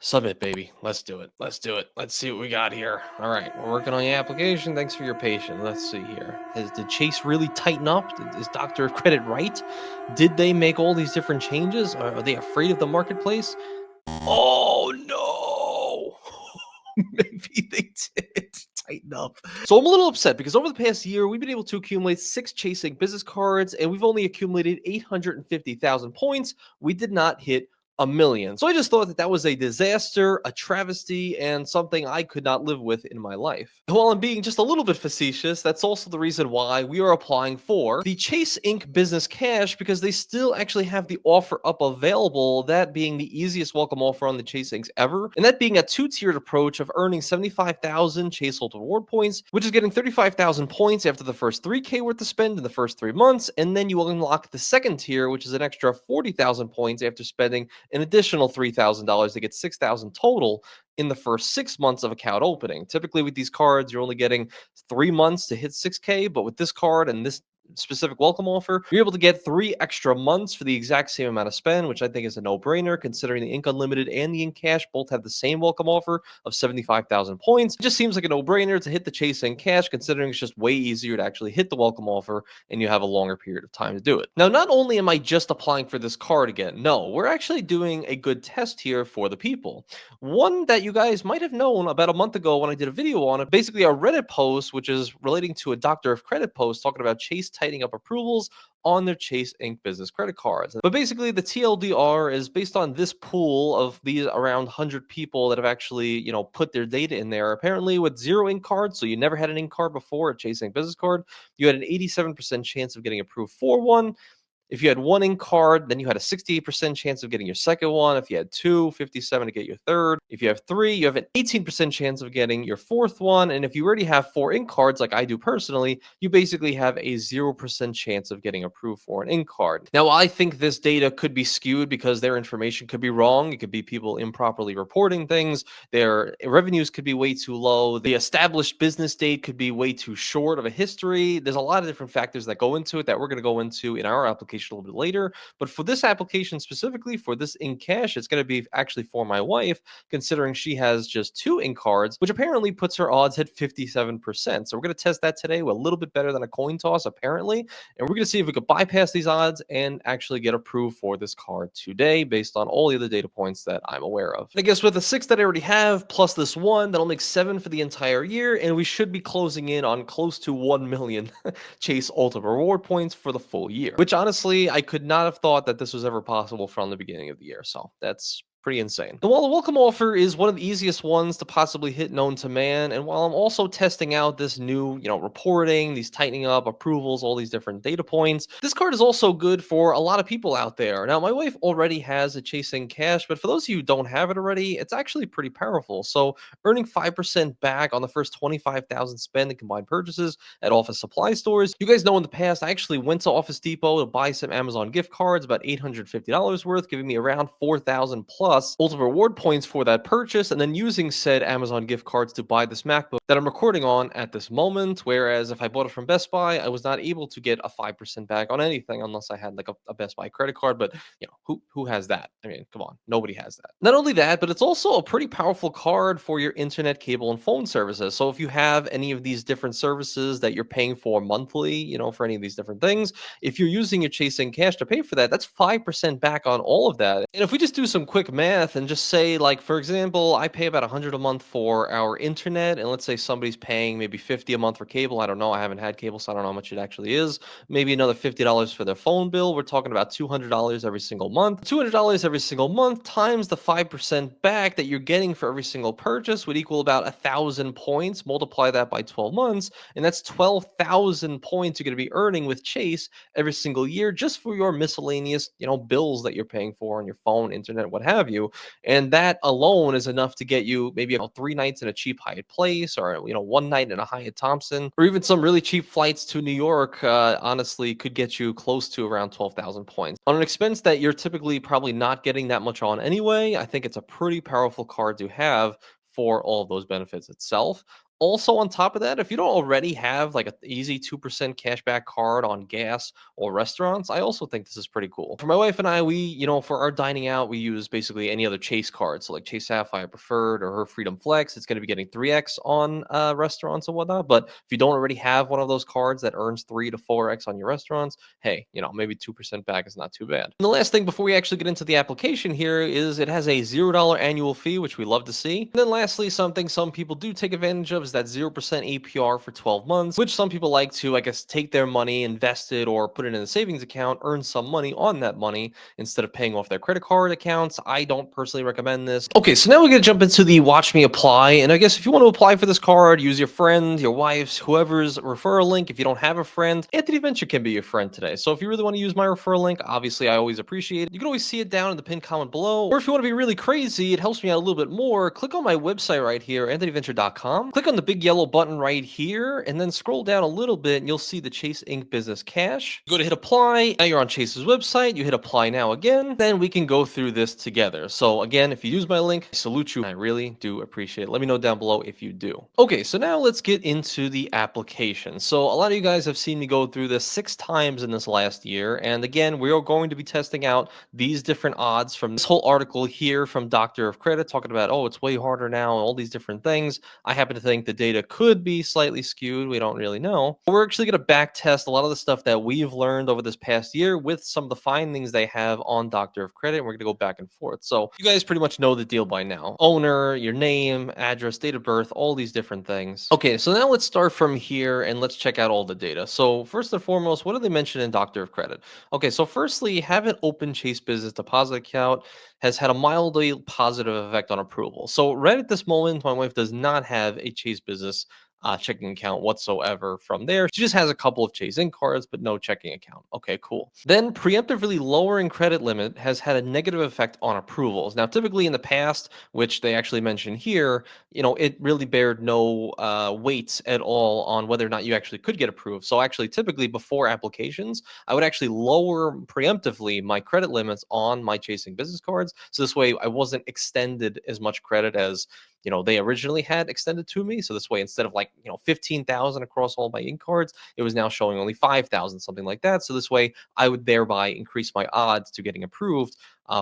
Submit, baby. Let's do it. Let's do it. Let's see what we got here. All right, we're working on your application. Thanks for your patience. Let's see here. Did Chase really tighten up? Is Doctor Credit right? Did they make all these different changes? Are they afraid of the marketplace? Oh no! Maybe they did tighten up. So I'm a little upset because over the past year, we've been able to accumulate 6 chasing business cards, and we've only accumulated 850,000 points. We did not hit a million. So I just thought that that was a disaster, a travesty, and something I could not live with in my life. And while I'm being just a little bit facetious, that's also the reason why we are applying for the Chase Inc. Business Cash, because they still actually have the offer up available, that being the easiest welcome offer on the Chase Incs ever, and that being a two-tiered approach of earning 75,000 Chase Hold reward points, which is getting 35,000 points after the first 3K worth of spend in the first 3 months, and then you will unlock the second tier, which is an extra 40,000 points after spending an additional $3,000 to get 6,000 total in the first 6 months of account opening. Typically, with these cards, you're only getting 3 months to hit 6K, but with this card and this specific welcome offer, you're able to get 3 extra months for the exact same amount of spend, which I think is a no-brainer considering the Ink Unlimited and the Ink Cash both have the same welcome offer of 75,000 points. It just seems like a no-brainer to hit the Chase Ink Cash considering it's just way easier to actually hit the welcome offer and you have a longer period of time to do it. Now, not only am I just applying for this card again, no, we're actually doing a good test here for the people. One that you guys might have known about a month ago when I did a video on it, basically a Reddit post, which is relating to a Doctor of Credit post talking about Chase tightening up approvals on their Chase Inc. business credit cards. But basically, the TLDR is based on this pool of these around 100 people that have actually, put their data in there. Apparently, with zero ink cards, so you never had an ink card before, a Chase Inc. business card, you had an 87% chance of getting approved for one. If you had one ink card, then you had a 68% chance of getting your second one. If you had two, 57 to get your third. If you have three, you have an 18% chance of getting your fourth one. And if you already have four ink cards, like I do personally, you basically have a 0% chance of getting approved for an ink card. Now, I think this data could be skewed because their information could be wrong. It could be people improperly reporting things. Their revenues could be way too low. The established business date could be way too short of a history. There's a lot of different factors that go into it that we're going to go into in our application a little bit later. But for this application specifically, for this ink cash, it's going to be actually for my wife, considering she has just two ink cards, which apparently puts her odds at 57%. So we're going to test that today. We're a little bit better than a coin toss, apparently. And we're going to see if we could bypass these odds and actually get approved for this card today based on all the other data points that I'm aware of. And I guess with the 6 that I already have, plus this one, that'll make 7 for the entire year. And we should be closing in on close to 1 million Chase Ultimate Reward points for the full year, which honestly, I could not have thought that this was ever possible from the beginning of the year. So that's pretty insane. And while the welcome offer is one of the easiest ones to possibly hit known to man, and while I'm also testing out this new, reporting, these tightening up approvals, all these different data points, this card is also good for a lot of people out there. Now, my wife already has a Chasing Cash, but for those of you who don't have it already, it's actually pretty powerful. So earning 5% back on the first 25,000 spend in combined purchases at office supply stores. You guys know in the past, I actually went to Office Depot to buy some Amazon gift cards, about $850 worth, giving me around 4,000 plus ultimate reward points for that purchase, and then using said Amazon gift cards to buy this MacBook that I'm recording on at this moment. Whereas if I bought it from Best Buy, I was not able to get a 5% back on anything unless I had like a Best Buy credit card. But who has that? I mean, come on, nobody has that. Not only that, but it's also a pretty powerful card for your internet, cable, and phone services. So if you have any of these different services that you're paying for monthly, for any of these different things, if you're using your Chasing Cash to pay for that, that's 5% back on all of that. And if we just do some quick math and just say, like, for example, I pay about 100 a month for our internet, and let's say somebody's paying maybe 50 a month for cable. I don't know. I haven't had cable, so I don't know how much it actually is. Maybe another $50 for their phone bill. We're talking about $200 every single month. $200 every single month times the 5% back that you're getting for every single purchase would equal about 1,000 points. Multiply that by 12 months, and that's 12,000 points you're going to be earning with Chase every single year just for your miscellaneous, bills that you're paying for on your phone, internet, what have you. And that alone is enough to get you maybe 3 nights in a cheap Hyatt Place, or one night in a Hyatt Thompson, or even some really cheap flights to New York. Honestly, could get you close to around 12,000 points on an expense that you're typically probably not getting that much on anyway. I think it's a pretty powerful card to have for all of those benefits itself. Also, on top of that, if you don't already have like an easy 2% cashback card on gas or restaurants, I also think this is pretty cool. For my wife and I, for our dining out, we use basically any other Chase card. So, like Chase Sapphire Preferred or her Freedom Flex, it's going to be getting 3x on restaurants and whatnot. But if you don't already have one of those cards that earns 3 to 4x on your restaurants, hey, maybe 2% back is not too bad. And the last thing before we actually get into the application here is it has a $0 annual fee, which we love to see. And then lastly, something some people do take advantage of is that 0% APR for 12 months, which some people like to, I guess, take their money, invest it, or put it in a savings account, earn some money on that money instead of paying off their credit card accounts. I don't personally recommend this. Okay, so now we're going to jump into the watch me apply. And I guess if you want to apply for this card, use your friend, your wife's, whoever's referral link. If you don't have a friend, Anthony Venture can be your friend today. So if you really want to use my referral link, obviously I always appreciate it. You can always see it down in the pinned comment below. Or if you want to be really crazy, it helps me out a little bit more. Click on my website right here, AnthonyVenture.com. Click on the big yellow button right here, and then scroll down a little bit, and you'll see the Chase Inc. Business Cash. Go to hit apply. Now you're on Chase's website. You hit apply now again. Then we can go through this together. So again, if you use my link, I salute you. I really do appreciate it. Let me know down below if you do. Okay, so now let's get into the application. So a lot of you guys have seen me go through this 6 times in this last year. And again, we are going to be testing out these different odds from this whole article here from Doctor of Credit talking about, oh, it's way harder now, and all these different things. I happen to think the data could be slightly skewed. We don't really know. But we're actually going to back test a lot of the stuff that we've learned over this past year with some of the findings they have on Doctor of Credit. And we're going to go back and forth. So you guys pretty much know the deal by now. Owner, your name, address, date of birth, all these different things. Okay, so now let's start from here and let's check out all the data. So first and foremost, what do they mention in Doctor of Credit? Okay, so firstly, have an open Chase Business Deposit account has had a mildly positive effect on approval. So right at this moment, my wife does not have a Chase Business checking account whatsoever from there. She just has a couple of Chase Ink cards, but no checking account. Okay, cool. Then preemptively lowering credit limit has had a negative effect on approvals. Now, typically in the past, which they actually mention here, it really bared no weight at all on whether or not you actually could get approved. So actually, typically before applications, I would actually lower preemptively my credit limits on my Chasing Business cards. So this way I wasn't extended as much credit as they originally had extended to me. So this way, instead of like 15,000 across all my ink cards, it was now showing only 5,000, something like that. So this way, I would thereby increase my odds to getting approved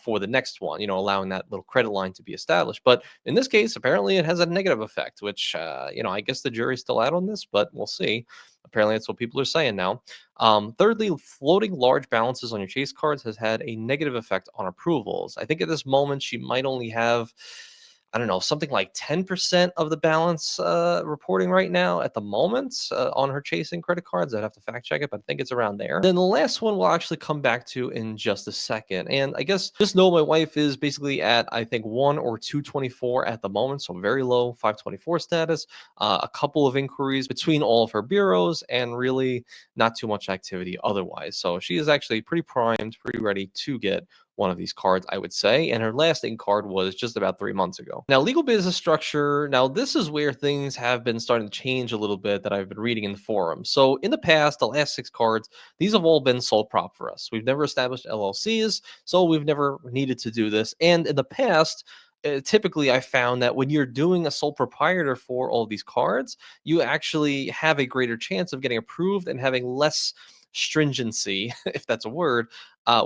for the next one. Allowing that little credit line to be established. But in this case, apparently, it has a negative effect, which I guess the jury's still out on this, but we'll see. Apparently, that's what people are saying now. Thirdly, floating large balances on your Chase cards has had a negative effect on approvals. I think at this moment, she might only have, I don't know, something like 10% of the balance reporting right now at the moment on her Chasing credit cards. I'd have to fact check it, but I think it's around there. Then the last one we'll actually come back to in just a second. And I guess just know my wife is basically at, I think, 1 or 224 at the moment. So very low 524 status, a couple of inquiries between all of her bureaus, and really not too much activity otherwise. So she is actually pretty primed, pretty ready to get one of these cards, I would say. And her last ink card was just about 3 months ago. Now, legal business structure. Now, this is where things have been starting to change a little bit that I've been reading in the forum. So in the past, the last 6 cards, these have all been sole prop for us. We've never established LLCs, so we've never needed to do this. And in the past, typically I found that when you're doing a sole proprietor for all these cards, you actually have a greater chance of getting approved and having less stringency, if that's a word,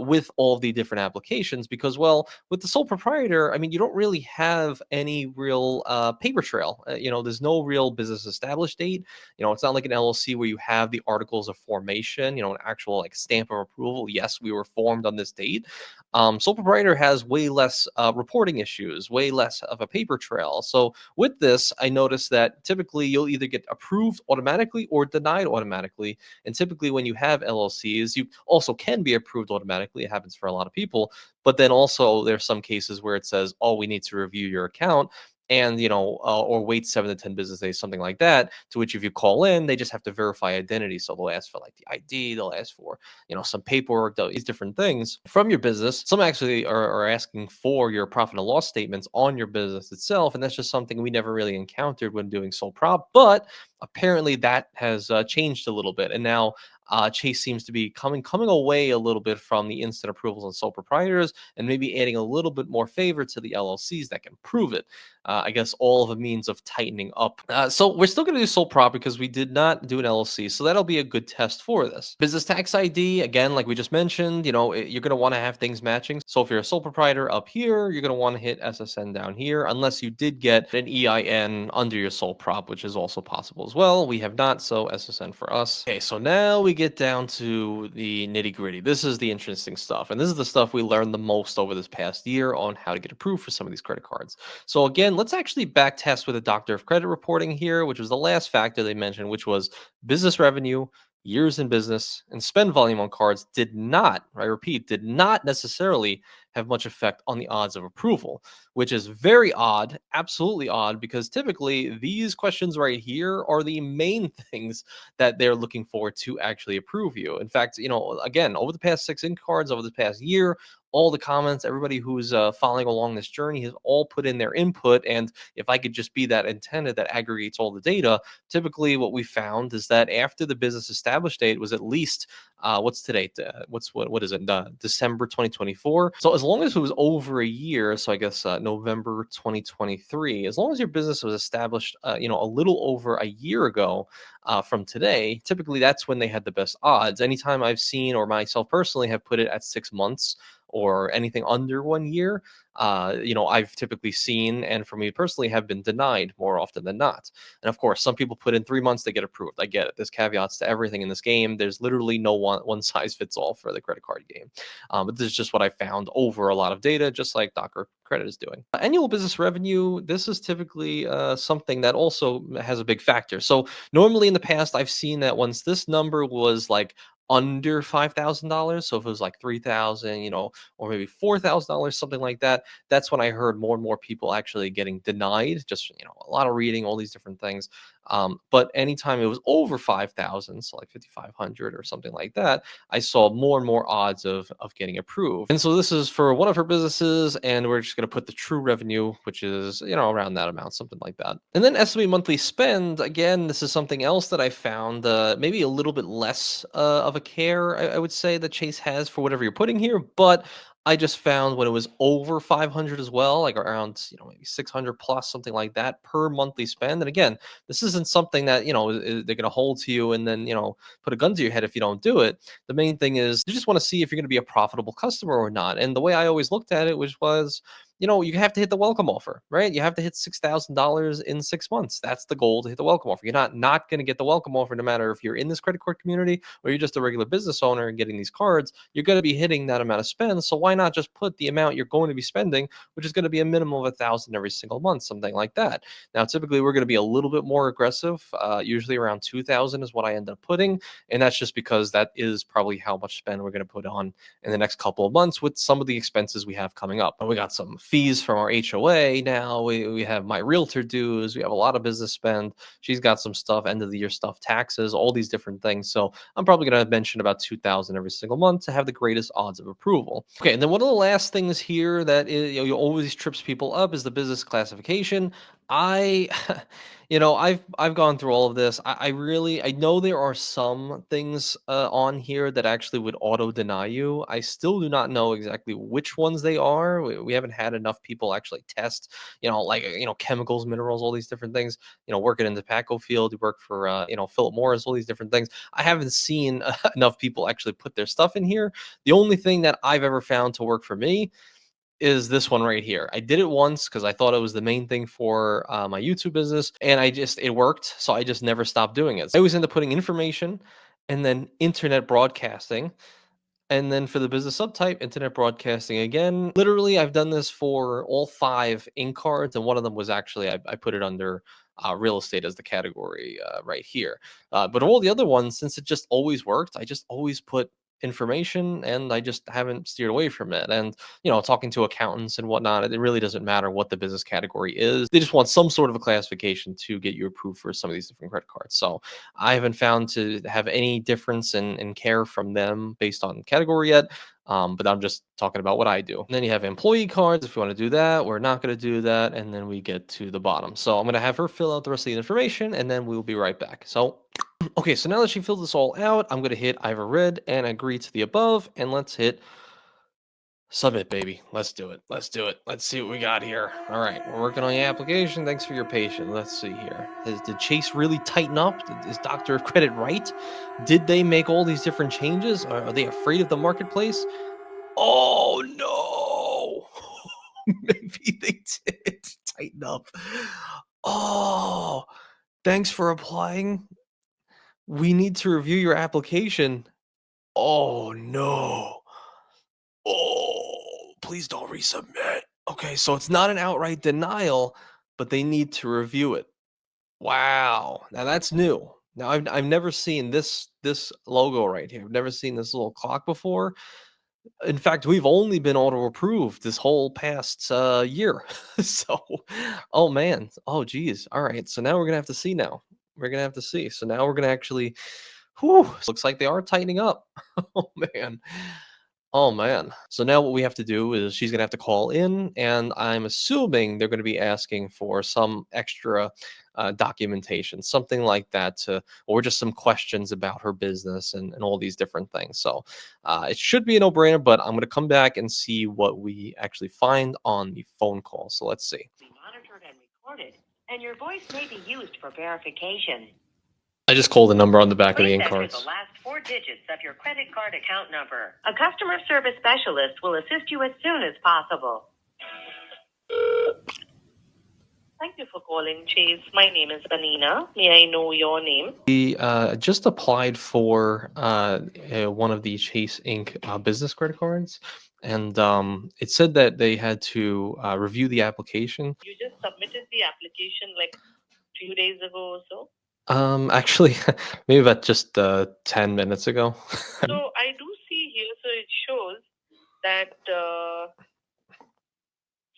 with all the different applications. Because, well, with the sole proprietor, I mean, you don't really have any real paper trail. There's no real business established date. It's not like an LLC where you have the articles of formation, an actual like stamp of approval. Yes, we were formed on this date. Sole proprietor has way less reporting issues, way less of a paper trail. So with this, I noticed that typically you'll either get approved automatically or denied automatically. And typically when you have LLCs, you also can be approved automatically. It happens for a lot of people. But then also there's some cases where it says, oh, we need to review your account, and or wait 7 to 10 business days, something like that, to which if you call in, they just have to verify identity. So they'll ask for like the ID, they'll ask for some paperwork, these different things from your business. Some actually are asking for your profit and loss statements on your business itself, and that's just something we never really encountered when doing sole prop. But apparently that has changed a little bit, and now Chase seems to be coming away a little bit from the instant approvals on sole proprietors and maybe adding a little bit more favor to the LLCs that can prove it. I guess all of a means of tightening up. So we're still going to do sole prop because we did not do an LLC. So that'll be a good test for this. Business tax ID, again, like we just mentioned, you're going to want to have things matching. So if you're a sole proprietor up here, you're going to want to hit SSN down here, unless you did get an EIN under your sole prop, which is also possible as well. We have not, so SSN for us. Okay, so now we get down to the nitty gritty. This is the interesting stuff. And this is the stuff we learned the most over this past year on how to get approved for some of these credit cards. So again, let's actually back test with a doctor of credit reporting here, which was the last factor they mentioned, which was business revenue, years in business, and spend volume on cards did not, I repeat, did not necessarily have much effect on the odds of approval, which is very odd, absolutely odd, because typically these questions right here are the main things that they're looking for to actually approve you. In fact, again, over the past 6 in cards, over the past year, all the comments, everybody who's following along this journey has all put in their input. And if I could just be that antenna that aggregates all the data, typically what we found is that after the business established date was at least what's today? What is it? December 2024. So as long as it was over a year, so I guess November 2023, as long as your business was established, a little over a year ago from today, typically that's when they had the best odds. Anytime I've seen or myself personally have put it at 6 months or anything under 1 year, I've typically seen, and for me personally, have been denied more often than not. And of course, some people put in 3 months, they get approved. I get it. There's caveats to everything in this game. There's literally no one size fits all for the credit card game. But this is just what I found over a lot of data, just like Docker Credit is doing. Annual business revenue, this is typically something that also has a big factor. So normally in the past, I've seen that once this number was like under $5,000, so if it was like 3,000, or maybe $4,000, something like that, that's when I heard more and more people actually getting denied. Just a lot of reading, all these different things. But anytime it was over 5,000, so like 5,500 or something like that, I saw more and more odds of getting approved. And so this is for one of her businesses, and we're just going to put the true revenue, which is around that amount, something like that. And then estimate monthly spend. Again, this is something else that I found maybe a little bit less of a care, I would say, that Chase has for whatever you're putting here, but I just found when it was over 500 as well, like around, maybe 600 plus, something like that per monthly spend. And again, this isn't something that, they're going to hold to you and then, put a gun to your head if you don't do it. The main thing is you just want to see if you're going to be a profitable customer or not. And the way I always looked at it, which was, you have to hit the welcome offer, right? You have to hit $6,000 in 6 months. That's the goal, to hit the welcome offer. You're not going to get the welcome offer no matter if you're in this credit card community or you're just a regular business owner and getting these cards. You're going to be hitting that amount of spend. So why not just put the amount you're going to be spending, which is going to be a minimum of 1,000 every single month, something like that. Now, typically we're going to be a little bit more aggressive. Usually around 2,000 is what I end up putting, and that's just because that is probably how much spend we're going to put on in the next couple of months with some of the expenses we have coming up. And we got some fees from our HOA now. We have my realtor dues. We have a lot of business spend. She's got some stuff, end of the year stuff, taxes, all these different things. So I'm probably going to mention about 2,000 every single month to have the greatest odds of approval. Okay, and then one of the last things here that is, always trips people up is the business classification. I I've gone through all of this. I know there are some things on here that actually would auto deny you. I still do not know exactly which ones they are. We haven't had enough people actually test, like chemicals, minerals, all these different things. Working in the tobacco field, you work for Philip Morris, all these different things. I haven't seen enough people actually put their stuff in here. The only thing that I've ever found to work for me is this one right here. I did it once because I thought it was the main thing for my YouTube business, and it worked. So I just never stopped doing it. So I always end up putting information and then internet broadcasting. And then for the business subtype, internet broadcasting again. Literally, I've done this for all 5 in cards, and one of them was actually I put it under real estate as the category right here. But all the other ones, since it just always worked, I just always put information, and I just haven't steered away from it. And talking to accountants and whatnot, it really doesn't matter what the business category is. They just want some sort of a classification to get you approved for some of these different credit cards. So I haven't found to have any difference in care from them based on category yet. But I'm just talking about what I do. And then you have employee cards. If you want to do that, we're not going to do that. And then we get to the bottom. So I'm going to have her fill out the rest of the information, and then we'll be right back. So Okay, so now that she filled this all out, I'm gonna hit I've read and agree to the above, and let's hit submit, baby. Let's do it. Let's do it. Let's see what we got here. All right, we're working on your application. Thanks for your patience. Let's see here. Did Chase really tighten up? Is Doctor Credit right? Did they make all these different changes? Are they afraid of the marketplace? Oh no! Maybe they did tighten up. Oh, thanks for applying. We need to review your application. Oh no. Oh, please don't resubmit. Okay, so it's not an outright denial, but they need to review it. Wow. Now that's new. Now I've never seen this logo right here. I've never seen this little clock before. In fact, we've only been auto approved this whole past year. So, oh man. Oh geez. All right. So now we're gonna have to see now. We're gonna have to see. So now we're gonna actually whew, looks like they are tightening up. Oh man. Oh man. So now what we have to do is she's going to have to call in, and I'm assuming they're going to be asking for some extra documentation, something like that, or just some questions about her business and all these different things. So it should be a no brainer, but I'm going to come back and see what we actually find on the phone call. So let's see. Be monitored and recorded, and your voice may be used for verification. I just called the number on the back of the Please ink enter cards. the last 4 digits of your credit card account number. A customer service specialist will assist you as soon as possible. Thank you for calling, Chase. My name is Vanina. May I know your name? We just applied for one of the Chase Inc. Business credit cards, and it said that they had to review the application. You just submitted the application like 2 days ago or so. Actually, maybe about just 10 minutes ago. So I do see here, so it shows that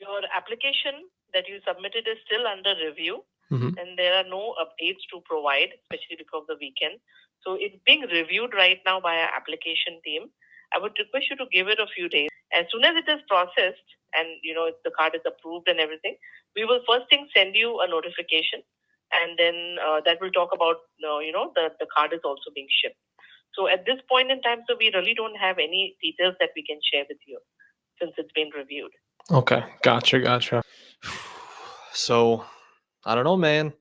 your application that you submitted is still under review. Mhm. And there are no updates to provide, especially because of the weekend. So it's being reviewed right now by our application team. I would request you to give it a few days. As soon as it is processed and if the card is approved and everything, we will first thing send you a notification, and then that will talk about the card is also being shipped. So at this point in time, so we really don't have any details that we can share with you since it's been reviewed. Okay, gotcha. So, I don't know, man.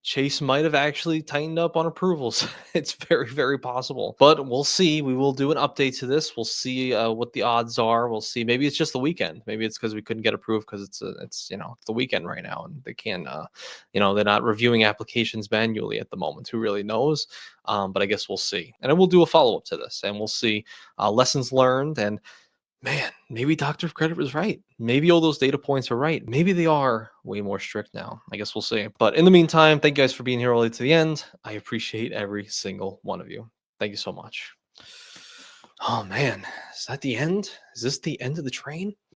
Chase might have actually tightened up on approvals. It's very, very possible. But we'll see. We will do an update to this. We'll see what the odds are. We'll see. Maybe it's just the weekend. Maybe it's because we couldn't get approved because it's it's the weekend right now, and they can't they're not reviewing applications manually at the moment. Who really knows? But I guess we'll see. And then we'll do a follow up to this, and we'll see lessons learned. And man, maybe Doctor Credit was right. Maybe all those data points are right. Maybe they are way more strict now. I guess we'll see. But in the meantime, thank you guys for being here all the way to the end. I appreciate every single one of you. Thank you so much. Oh man, is that the end? Is this the end of the train?